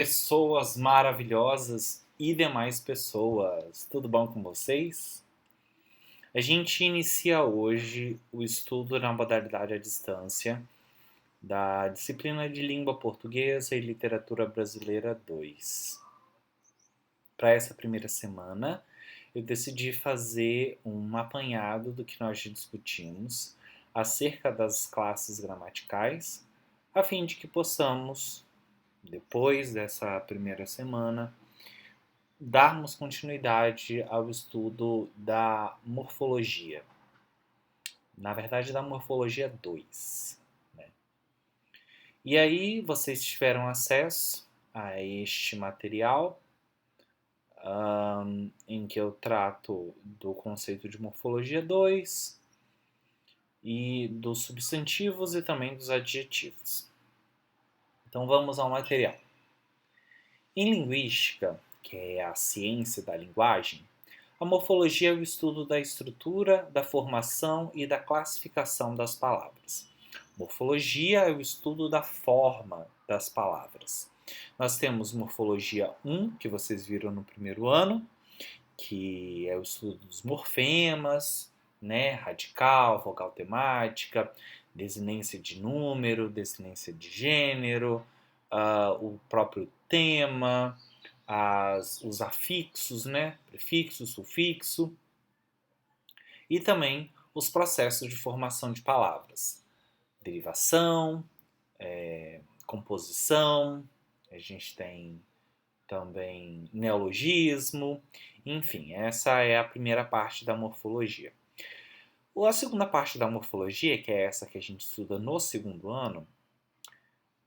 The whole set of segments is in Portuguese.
Pessoas maravilhosas e demais pessoas, tudo bom com vocês? A gente inicia hoje o estudo na modalidade à distância da disciplina de Língua Portuguesa e Literatura Brasileira 2. Para essa primeira semana, eu decidi fazer um apanhado do que nós discutimos acerca das classes gramaticais, a fim de que possamos, depois dessa primeira semana, darmos continuidade ao estudo da morfologia. Na verdade, da morfologia 2. Né? E aí, vocês tiveram acesso a este material, em que eu trato do conceito de morfologia 2 e dos substantivos e também dos adjetivos. Então, vamos ao material. Em linguística, que é a ciência da linguagem, a morfologia é o estudo da estrutura, da formação e da classificação das palavras. Morfologia é o estudo da forma das palavras. Nós temos morfologia 1, que vocês viram no primeiro ano, que é o estudo dos morfemas, né? Radical, vogal temática, desinência de número, desinência de gênero, o próprio tema, os afixos, né? Prefixo, sufixo, e também os processos de formação de palavras. Derivação, composição, a gente tem também neologismo, enfim, essa é a primeira parte da morfologia. A segunda parte da morfologia, que é essa que a gente estuda no segundo ano,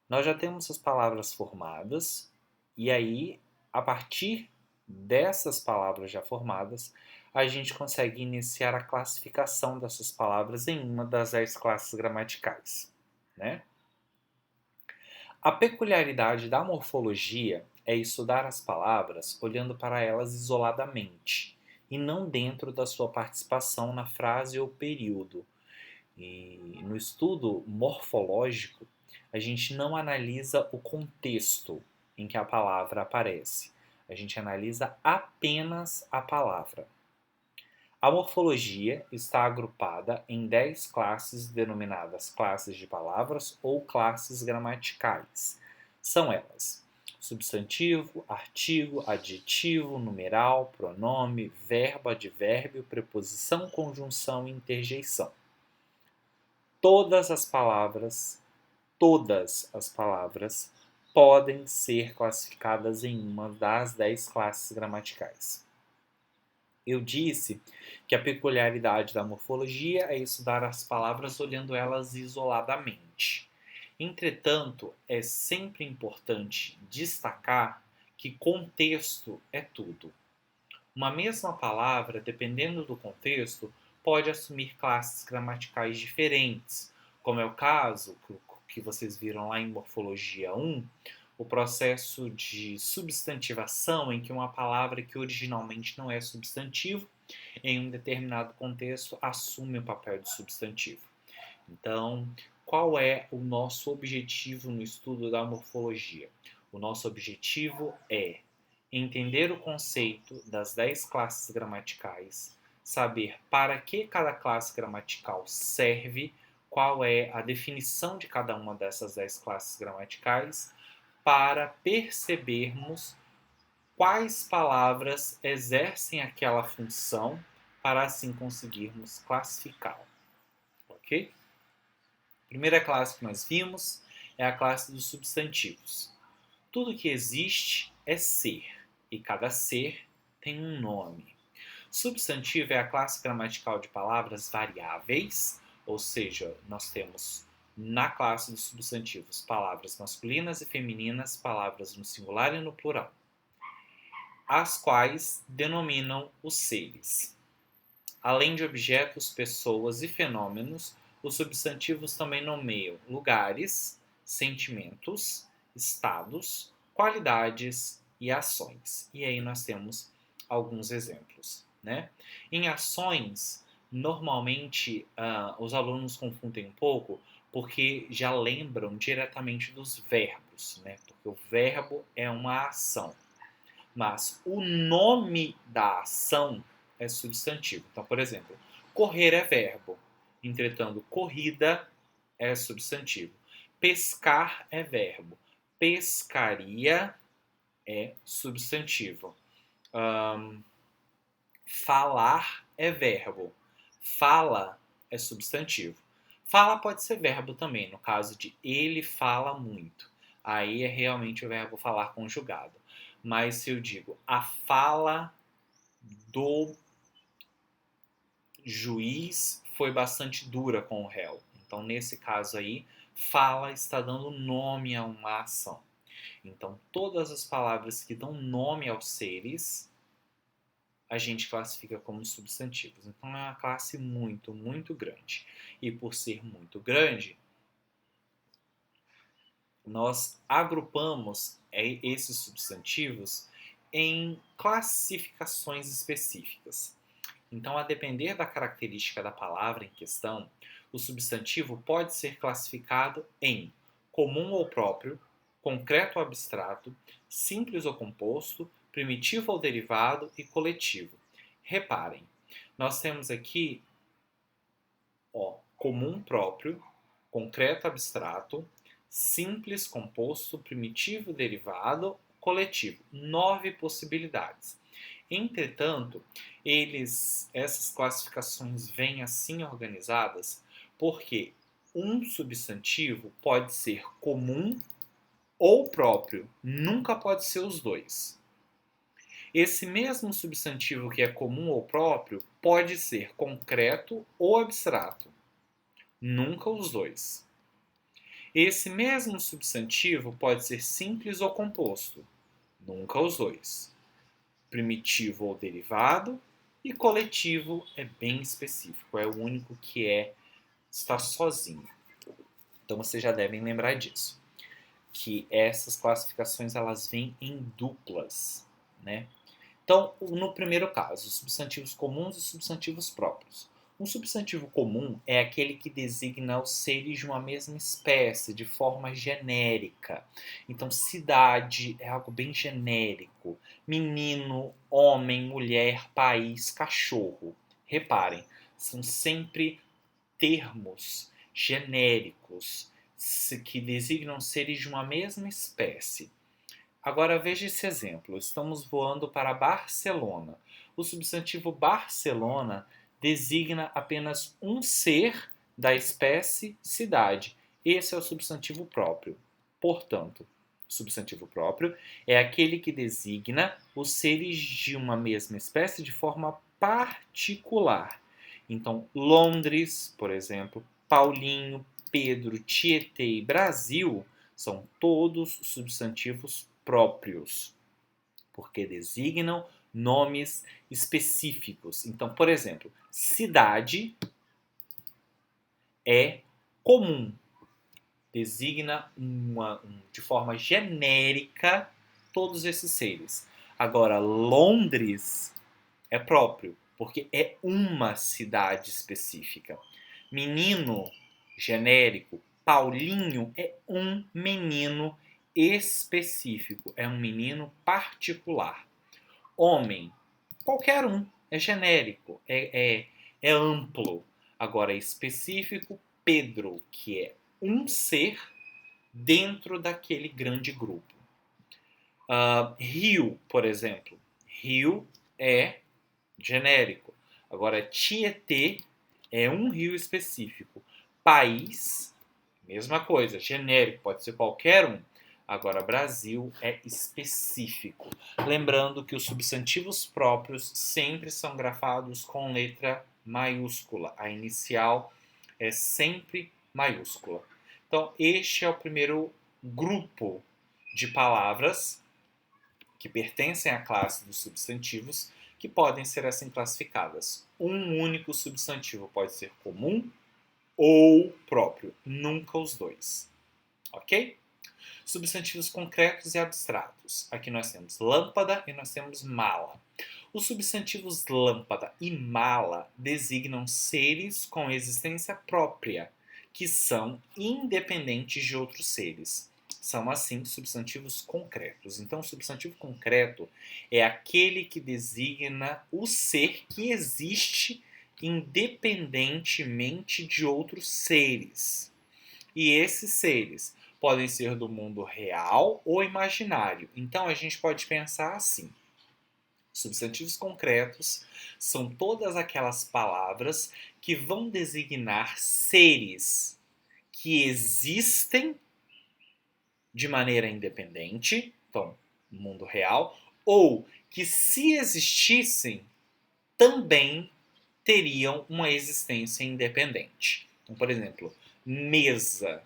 nós já temos as palavras formadas, e aí, a partir dessas palavras já formadas, a gente consegue iniciar a classificação dessas palavras em uma das 10 classes gramaticais. Né? A peculiaridade da morfologia é estudar as palavras olhando para elas isoladamente, e não dentro da sua participação na frase ou período. E no estudo morfológico, a gente não analisa o contexto em que a palavra aparece. A gente analisa apenas a palavra. A morfologia está agrupada em 10 classes denominadas classes de palavras ou classes gramaticais. São elas: substantivo, artigo, adjetivo, numeral, pronome, verbo, advérbio, preposição, conjunção e interjeição. Todas as palavras podem ser classificadas em uma das 10 classes gramaticais. Eu disse que a peculiaridade da morfologia é estudar as palavras olhando elas isoladamente. Entretanto, é sempre importante destacar que contexto é tudo. Uma mesma palavra, dependendo do contexto, pode assumir classes gramaticais diferentes, como é o caso que vocês viram lá em Morfologia 1, o processo de substantivação, em que uma palavra que originalmente não é substantivo, em um determinado contexto, assume o papel de substantivo. Então, qual é o nosso objetivo no estudo da morfologia? O nosso objetivo é entender o conceito das 10 classes gramaticais, saber para que cada classe gramatical serve, qual é a definição de cada uma dessas 10 classes gramaticais, para percebermos quais palavras exercem aquela função, para assim conseguirmos classificá-la. Ok? A primeira classe que nós vimos é a classe dos substantivos. Tudo que existe é ser, e cada ser tem um nome. Substantivo é a classe gramatical de palavras variáveis, ou seja, nós temos na classe dos substantivos palavras masculinas e femininas, palavras no singular e no plural, as quais denominam os seres. Além de objetos, pessoas e fenômenos, os substantivos também nomeiam lugares, sentimentos, estados, qualidades e ações. E aí nós temos alguns exemplos. Né? Em ações, normalmente os alunos confundem um pouco porque já lembram diretamente dos verbos. isso, né? Porque o verbo é uma ação. Mas o nome da ação é substantivo. Então, por exemplo, correr é verbo. Entretanto, corrida é substantivo. Pescar é verbo. Pescaria é substantivo. Falar é verbo. Fala é substantivo. Fala pode ser verbo também, no caso de ele fala muito. Aí é realmente o verbo falar conjugado. Mas se eu digo a fala do juiz foi bastante dura com o réu. Então, nesse caso aí, fala está dando nome a uma ação. Então, todas as palavras que dão nome aos seres, a gente classifica como substantivos. Então, é uma classe muito, muito grande. E por ser muito grande, nós agrupamos esses substantivos em classificações específicas. Então, a depender da característica da palavra em questão, o substantivo pode ser classificado em comum ou próprio, concreto ou abstrato, simples ou composto, primitivo ou derivado e coletivo. Reparem, nós temos aqui comum próprio, concreto abstrato, simples composto, primitivo derivado, coletivo. 9 possibilidades. Entretanto, essas classificações vêm assim organizadas porque um substantivo pode ser comum ou próprio, nunca pode ser os dois. Esse mesmo substantivo que é comum ou próprio pode ser concreto ou abstrato, nunca os dois. Esse mesmo substantivo pode ser simples ou composto, nunca os dois. Primitivo ou derivado, e coletivo é bem específico, é o único que está sozinho. Então vocês já devem lembrar disso, que essas classificações elas vêm em duplas, né? Então, no primeiro caso, substantivos comuns e substantivos próprios. Um substantivo comum é aquele que designa os seres de uma mesma espécie, de forma genérica. Então, cidade é algo bem genérico. Menino, homem, mulher, país, cachorro. Reparem, são sempre termos genéricos que designam seres de uma mesma espécie. Agora veja esse exemplo. Estamos voando para Barcelona. O substantivo Barcelona designa apenas um ser da espécie cidade. Esse é o substantivo próprio. Portanto, o substantivo próprio é aquele que designa os seres de uma mesma espécie de forma particular. Então, Londres, por exemplo, Paulinho, Pedro, Tietê e Brasil são todos substantivos próprios, porque designam nomes específicos. Então, por exemplo, cidade é comum, designa de forma genérica todos esses seres. Agora, Londres é próprio, porque é uma cidade específica. Menino, genérico. Paulinho é um menino específico, é um menino particular. Homem, qualquer um, é genérico, é amplo. Agora, é específico, Pedro, que é um ser dentro daquele grande grupo. Rio, por exemplo. Rio é genérico. Agora, Tietê é um rio específico. País, mesma coisa, genérico, pode ser qualquer um. Agora, Brasil é específico. Lembrando que os substantivos próprios sempre são grafados com letra maiúscula. A inicial é sempre maiúscula. Então, este é o primeiro grupo de palavras que pertencem à classe dos substantivos que podem ser assim classificadas. Um único substantivo pode ser comum ou próprio, nunca os dois. Ok? Substantivos concretos e abstratos. Aqui nós temos lâmpada e nós temos mala. Os substantivos lâmpada e mala designam seres com existência própria, que são independentes de outros seres. são, assim, substantivos concretos. Então, o substantivo concreto é aquele que designa o ser que existe independentemente de outros seres. E esses seres podem ser do mundo real ou imaginário. Então, a gente pode pensar assim. Substantivos concretos são todas aquelas palavras que vão designar seres que existem de maneira independente, então, no mundo real, ou que, se existissem, também teriam uma existência independente. Então, por exemplo, mesa.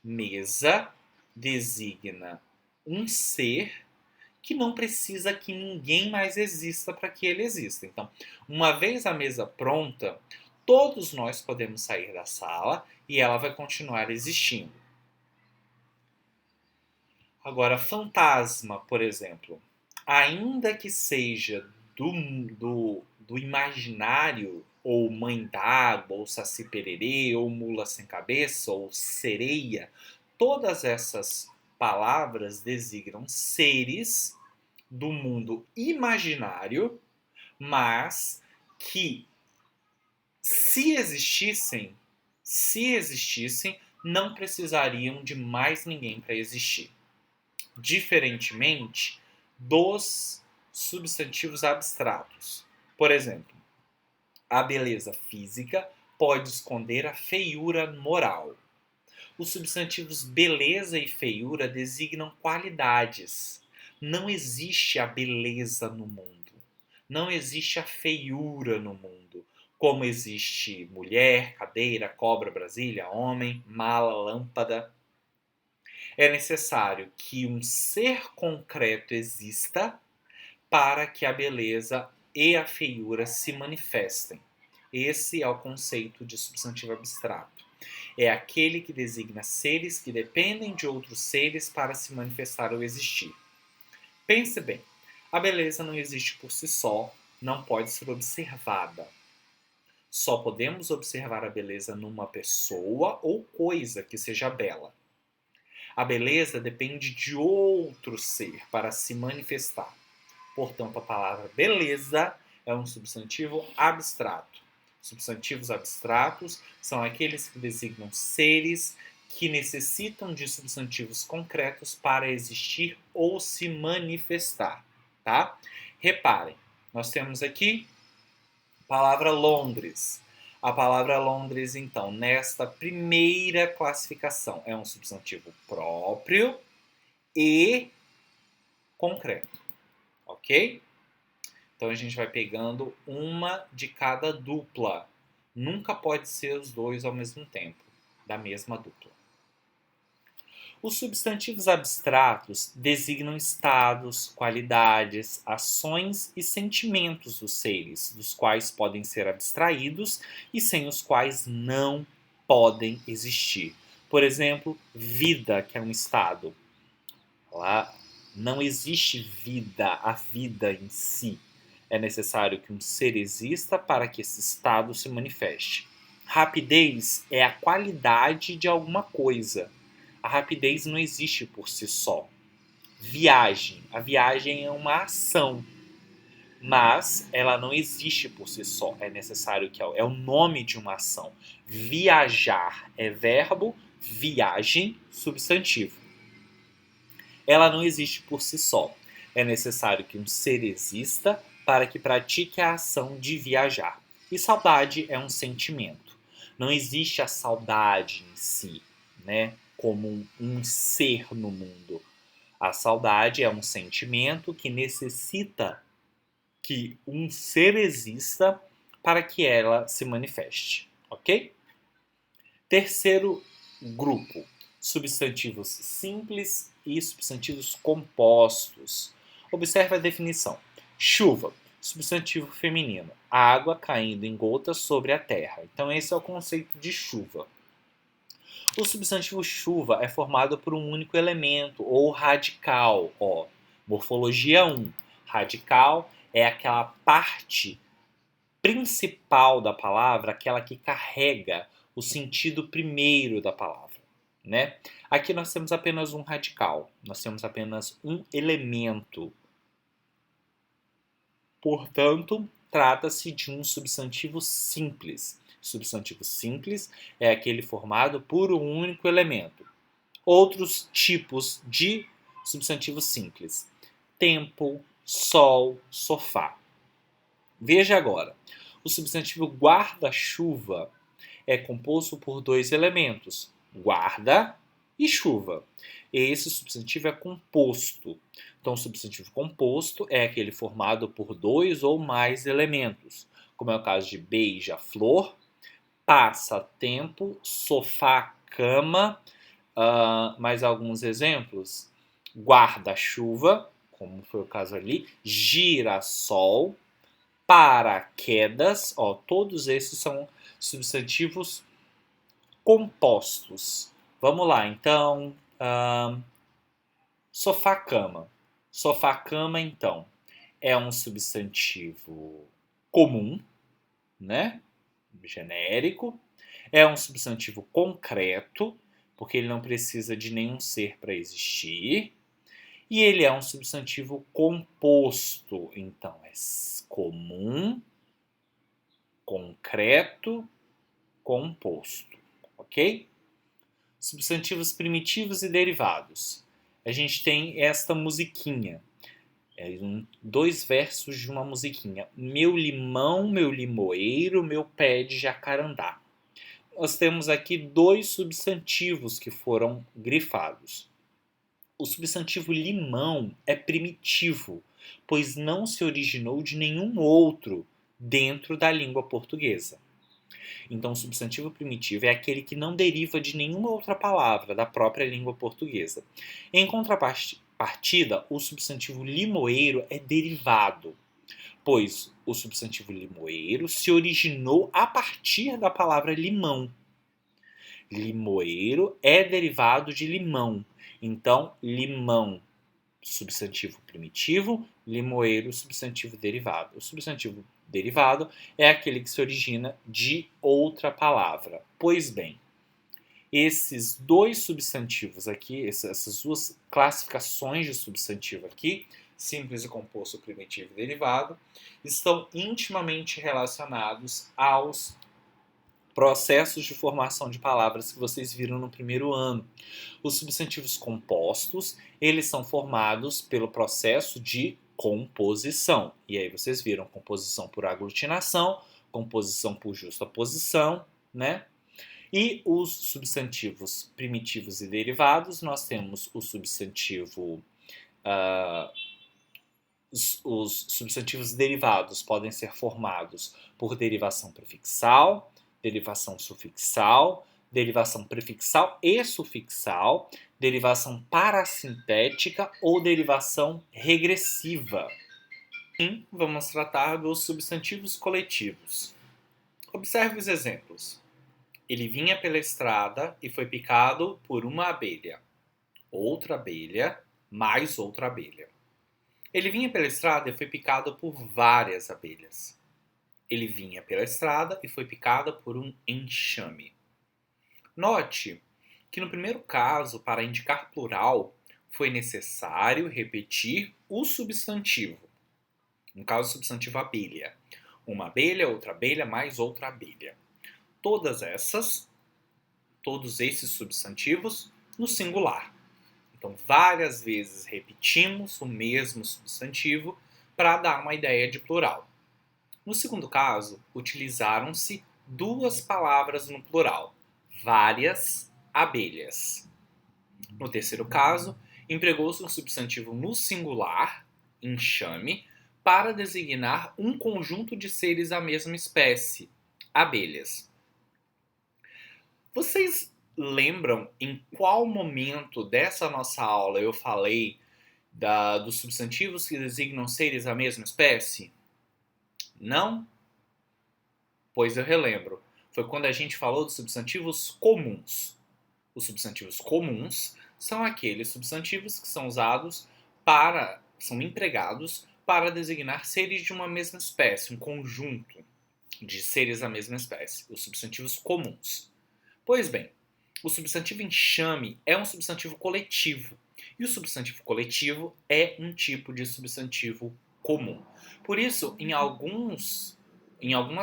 Mesa designa um ser que não precisa que ninguém mais exista para que ele exista. Então, uma vez a mesa pronta, todos nós podemos sair da sala e ela vai continuar existindo. Agora, fantasma, por exemplo, ainda que seja do imaginário, ou mãe d'água, ou saci pererê, ou mula sem cabeça, ou sereia, todas essas palavras designam seres do mundo imaginário, mas que, se existissem, não precisariam de mais ninguém para existir. Diferentemente dos substantivos abstratos. Por exemplo, a beleza física pode esconder a feiura moral. Os substantivos beleza e feiura designam qualidades. Não existe a beleza no mundo. Não existe a feiura no mundo. Como existe mulher, cadeira, cobra, Brasília, homem, mala, lâmpada. É necessário que um ser concreto exista para que a beleza e a feiura se manifestem. Esse é o conceito de substantivo abstrato. É aquele que designa seres que dependem de outros seres para se manifestar ou existir. Pense bem, a beleza não existe por si só, não pode ser observada. Só podemos observar a beleza numa pessoa ou coisa que seja bela. A beleza depende de outro ser para se manifestar. Portanto, a palavra beleza é um substantivo abstrato. Substantivos abstratos são aqueles que designam seres que necessitam de substantivos concretos para existir ou se manifestar, tá? Reparem, nós temos aqui a palavra Londres. A palavra Londres, então, nesta primeira classificação, é um substantivo próprio e concreto, ok? Então a gente vai pegando uma de cada dupla. Nunca pode ser os dois ao mesmo tempo, da mesma dupla. Os substantivos abstratos designam estados, qualidades, ações e sentimentos dos seres, dos quais podem ser abstraídos e sem os quais não podem existir. Por exemplo, vida, que é um estado. Lá não existe vida, a vida em si. É necessário que um ser exista para que esse estado se manifeste. Rapidez é a qualidade de alguma coisa. A rapidez não existe por si só. Viagem. A viagem é uma ação, mas ela não existe por si só. É necessário que é o nome de uma ação. Viajar é verbo, viagem, substantivo. Ela não existe por si só. É necessário que um ser exista para que pratique a ação de viajar. E saudade é um sentimento. Não existe a saudade em si, né, como um ser no mundo. A saudade é um sentimento que necessita que um ser exista para que ela se manifeste, ok? Terceiro grupo, substantivos simples e substantivos compostos. Observe a definição. Chuva, substantivo feminino. Água caindo em gotas sobre a terra. Então esse é o conceito de chuva. O substantivo chuva é formado por um único elemento, ou radical. Morfologia 1. Radical é aquela parte principal da palavra, aquela que carrega o sentido primeiro da palavra. né? Aqui nós temos apenas um radical, nós temos apenas um elemento. Portanto, trata-se de um substantivo simples. Substantivo simples é aquele formado por um único elemento. Outros tipos de substantivo simples: tempo, sol, sofá. Veja agora, o substantivo guarda-chuva é composto por dois elementos, guarda e chuva. Esse substantivo é composto. Então, o substantivo composto é aquele formado por dois ou mais elementos, como é o caso de beija-flor, passatempo, sofá, cama. Mais alguns exemplos: guarda-chuva, como foi o caso ali, girassol, paraquedas. Todos esses são substantivos compostos. Vamos lá, então. Sofá-cama. Sofá-cama, então, é um substantivo comum, né? Genérico. É um substantivo concreto, porque ele não precisa de nenhum ser para existir. E ele é um substantivo composto, então é comum, concreto, composto, ok? Substantivos primitivos e derivados. A gente tem esta musiquinha, dois versos de uma musiquinha. Meu limão, meu limoeiro, meu pé de jacarandá. Nós temos aqui dois substantivos que foram grifados. O substantivo limão é primitivo, pois não se originou de nenhum outro dentro da língua portuguesa. Então, o substantivo primitivo é aquele que não deriva de nenhuma outra palavra da própria língua portuguesa. Em contrapartida, o substantivo limoeiro é derivado, pois o substantivo limoeiro se originou a partir da palavra limão. Limoeiro é derivado de limão. Então, limão, substantivo primitivo, limoeiro, substantivo derivado. O substantivo derivado é aquele que se origina de outra palavra. Pois bem, esses dois substantivos aqui, essas duas classificações de substantivo aqui, simples e composto, primitivo e derivado, estão intimamente relacionados aos processos de formação de palavras que vocês viram no primeiro ano. Os substantivos compostos, eles são formados pelo processo de composição. E aí vocês viram composição por aglutinação, composição por justaposição, né? E os substantivos primitivos e derivados, nós temos o substantivo... os substantivos derivados podem ser formados por derivação prefixal, derivação sufixal, derivação prefixal e sufixal, derivação parasintética ou derivação regressiva. E vamos tratar dos substantivos coletivos. Observe os exemplos. Ele vinha pela estrada e foi picado por uma abelha. Outra abelha, mais outra abelha. Ele vinha pela estrada e foi picado por várias abelhas. Ele vinha pela estrada e foi picado por um enxame. Note que no primeiro caso, para indicar plural, foi necessário repetir o substantivo. No caso, o substantivo abelha. Uma abelha, outra abelha, mais outra abelha. Todos esses substantivos no singular. Então, várias vezes repetimos o mesmo substantivo para dar uma ideia de plural. No segundo caso, utilizaram-se duas palavras no plural, várias abelhas. No terceiro caso, empregou-se um substantivo no singular, enxame, para designar um conjunto de seres da mesma espécie, abelhas. Vocês lembram em qual momento dessa nossa aula eu falei dos substantivos que designam seres da mesma espécie? Não? Pois eu relembro. Foi quando a gente falou dos substantivos comuns. Os substantivos comuns são aqueles substantivos que são são empregados para designar seres de uma mesma espécie, um conjunto de seres da mesma espécie, os substantivos comuns. Pois bem, O substantivo enxame é um substantivo coletivo. E o substantivo coletivo é um tipo de substantivo comum. Por isso, em algumas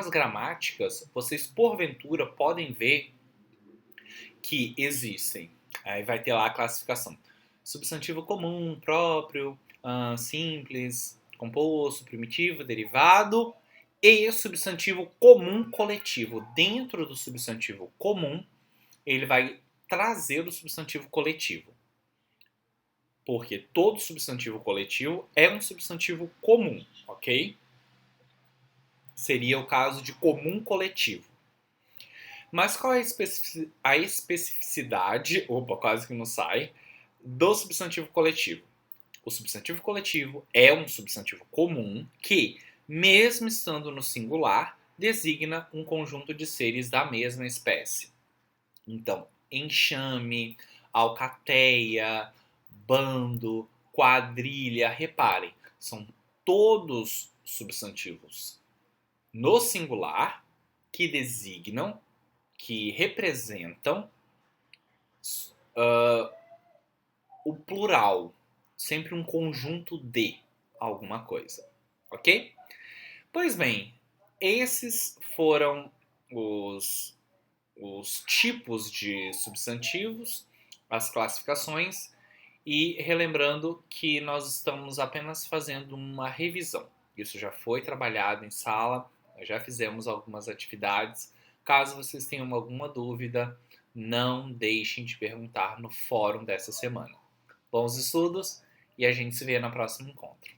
gramáticas, vocês porventura podem ver que existem. Aí vai ter lá a classificação. Substantivo comum, próprio, simples, composto, primitivo, derivado e substantivo comum coletivo. Dentro do substantivo comum, ele vai trazer o substantivo coletivo. Porque todo substantivo coletivo é um substantivo comum, ok? Seria o caso de comum coletivo. Mas qual é a especificidade, opa, quase que não sai, do substantivo coletivo? O substantivo coletivo é um substantivo comum que, mesmo estando no singular, designa um conjunto de seres da mesma espécie. Então, enxame, alcateia, bando, quadrilha, reparem, são todos substantivos no singular que designam, que representam o plural, sempre um conjunto de alguma coisa, ok? Pois bem, esses foram os tipos de substantivos, as classificações, e relembrando que nós estamos apenas fazendo uma revisão. Isso já foi trabalhado em sala, nós já fizemos algumas atividades. Caso vocês tenham alguma dúvida, não deixem de perguntar no fórum dessa semana. Bons estudos e a gente se vê no próximo encontro.